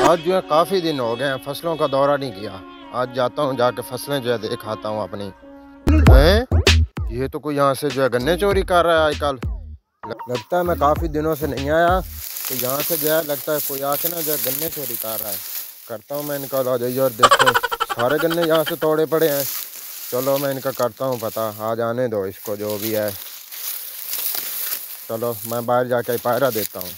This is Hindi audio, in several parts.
आज जो है काफ़ी दिन हो गए हैं, फसलों का दौरा नहीं किया। आज जाता हूँ, जाके फसलें जो है देख आता हूँ अपनी। हैं? ये तो कोई यहाँ से जो है गन्ने चोरी कर रहा है आजकल। लगता है मैं काफ़ी दिनों से नहीं आया, तो यहाँ से जो है लगता है कोई आके ना जो है गन्ने चोरी कर रहा है। करता हूँ मैं इनका, आ जाइए और देखो सारे गन्ने यहाँ से तोड़े पड़े हैं। चलो मैं इनका करता हूँ पता, आज आने दो इसको जो भी है। चलो मैं बाहर जाके पायरा देता हूँ,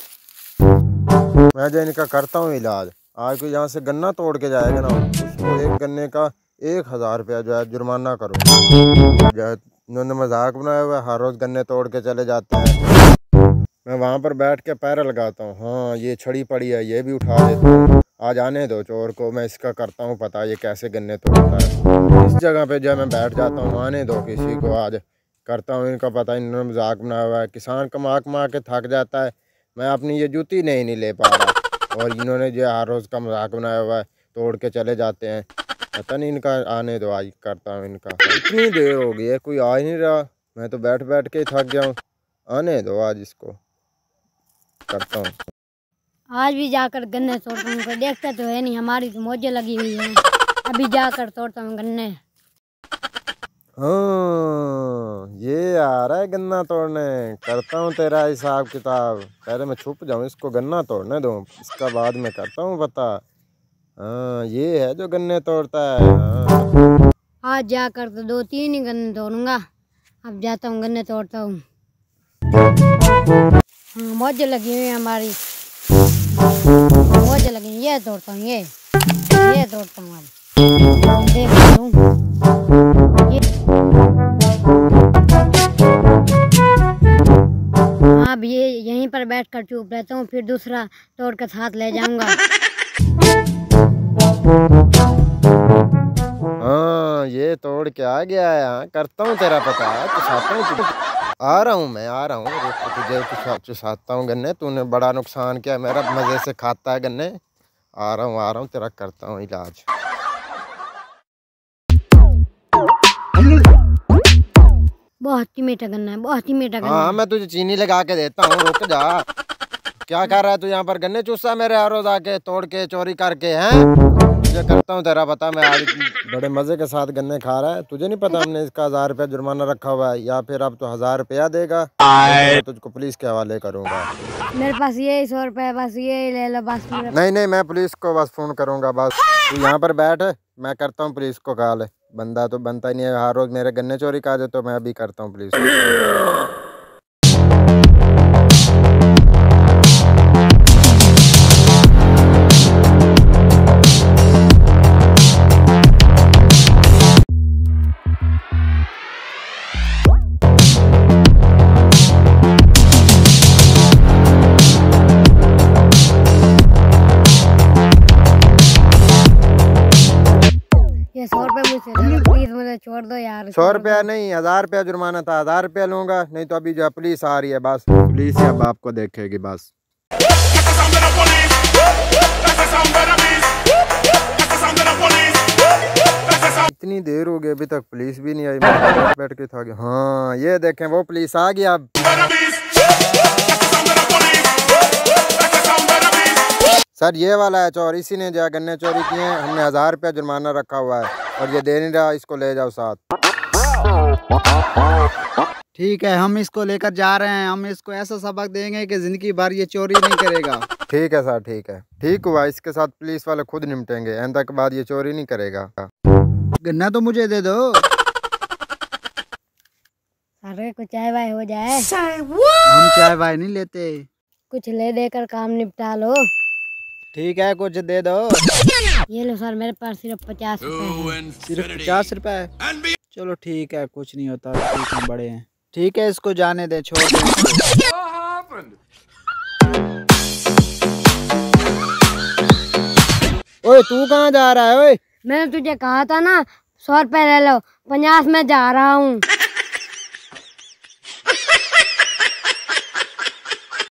मैं जो इनका करता हूँ इलाज। आज कोई यहाँ से गन्ना तोड़ के जाएगा ना, उसको एक गन्ने का 1000 रुपया जो है जुर्माना करो। जो है इन्होंने मजाक बनाया हुआ है, हर रोज़ गन्ने तोड़ के चले जाते हैं। मैं वहाँ पर बैठ के पैरा लगाता हूँ। हाँ ये छड़ी पड़ी है, ये भी उठा देता हूँ। आज आने दो चोर को, मैं इसका करता हूँ पता ये कैसे गन्ने तोड़ता है। इस जगह पे जो मैं बैठ जाता हूँ, आने दो किसी को, आज करता हूँ इनका पता। इन्होंने मजाक बनाया हुआ है, किसान कमा कमा के थक जाता है, मैं अपनी ये जूती नहीं ले पा रहा, और इन्होंने जो हर रोज़ का मजाक बनाया हुआ है, तोड़ के चले जाते हैं। पता नहीं इनका, आने दो आज करता हूँ इनका। इतनी देर हो गई है कोई आ ही नहीं रहा, मैं तो बैठ बैठ के थक गया हूँ। आने दो आज इसको करता हूँ। आज भी जाकर गन्ने तोड़ता हूँ, देखता तो है नहीं, हमारी तो मौजें लगी हुई है। अभी जाकर तोड़ता हूँ गन्ने। हाँ ये आ रहा है गन्ना तोड़ने, करता हूँ तेरा हिसाब किताब। पहले मैं छुप जाऊँ, इसको गन्ना तोड़ने दूँ, इसका बाद में करता हूँ पता। हाँ ये है जो गन्ने तोड़ता है। हाँ। आज जाकर तो 2-3 ही गन्ने तोड़ूंगा। अब जाता हूँ गन्ने तोड़ता हूँ। हाँ मौजें लगी हुई है हमारी, मौजें लगी। ये तोड़ता हूँ, ये तोड़ता हूँ। आज देख लूँ अब ये यहीं पर बैठकर चुप रहता हूँ, फिर दूसरा तोड़ कर साथ ले जाऊंगा। हाँ ये तोड़ के आ गया है। हाँ करता हूँ तेरा पता, चुसाता हूँ। आ रहा हूँ मैं, आ रहा हूँ, तुझे चुसाता हूँ गन्ने। तूने बड़ा नुकसान किया मेरा, मज़े से खाता है गन्ने। आ रहा हूँ तेरा करता हूँ इलाज। बहुत ही मीठा गन्ना है, बहुत ही मीठा गन्ना। हाँ मैं तुझे चीनी लगा के देता हूँ, रुक जा। क्या कर रहा है तू यहाँ पर, गन्ने चूसा मेरे हर रोज आके तोड़ के चोरी करके हैं। तुझे करता हूँ तेरा पता, मैं आज बड़े मजे के साथ गन्ने खा रहा है। तुझे नहीं पता हमने इसका 1000 रुपया जुर्माना रखा हुआ है, या फिर अब तो 1000 रुपया देगा, मैं तुझको पुलिस के हवाले करूँगा। मेरे पास ये 100 रुपया, बस ये ले लो बस। नहीं मैं पुलिस को बस फोन करूँगा। बस तू यहाँ पर बैठ, मैं करता हूँ पुलिस को कॉल। बंदा तो बनता ही नहीं है, हर रोज मेरे गन्ने चोरी कर दे, तो मैं अभी करता हूँ पुलिस को। ये 100 रुपये मुझसे दे दो, प्लीज मुझे छोड़ दो यार। 100 रुपया नहीं, 1000 रुपया जुर्माना था, 1000 रुपया लूंगा। नहीं तो अभी जो पुलिस आ रही है, बस पुलिस ही अब आपको देखेगी बस। इतनी देर हो गई अभी तक पुलिस भी नहीं आई, मैं बैठ के था। हाँ ये देखें वो पुलिस आ गया अब। सर ये वाला है चोर, इसी ने जो गन्ने चोरी किए हैं, हमने 1000 रुपया जुर्माना रखा हुआ है, और ये दे नहीं रहा, इसको ले जाओ साथ। ठीक है, हम इसको लेकर जा रहे हैं। हम इसको ऐसा सबक देंगे कि जिंदगी भर ये चोरी नहीं करेगा। ठीक है सर, ठीक है, ठीक हुआ। इसके साथ पुलिस वाले खुद निपटेंगे, आइंदा के बाद ये चोरी नहीं करेगा। गन्ना तो मुझे दे दो। अरे कुछ चाय वाय हो जाए। हम चाय वाय नहीं लेते। कुछ ले देकर काम निपटा लो। ठीक है कुछ दे दो। ये लो सर, मेरे पास सिर्फ 50 रुपए हैं। सिर्फ 50 रुपए है? चलो ठीक है, कुछ नहीं होता, ठीक है, बड़े हैं। ठीक है इसको जाने दे, छोड़ दे इसको। ओए तू कहाँ जा रहा है? ओए मैंने तुझे कहा था ना 100 रुपए ले लो, 50 में जा रहा हूँ।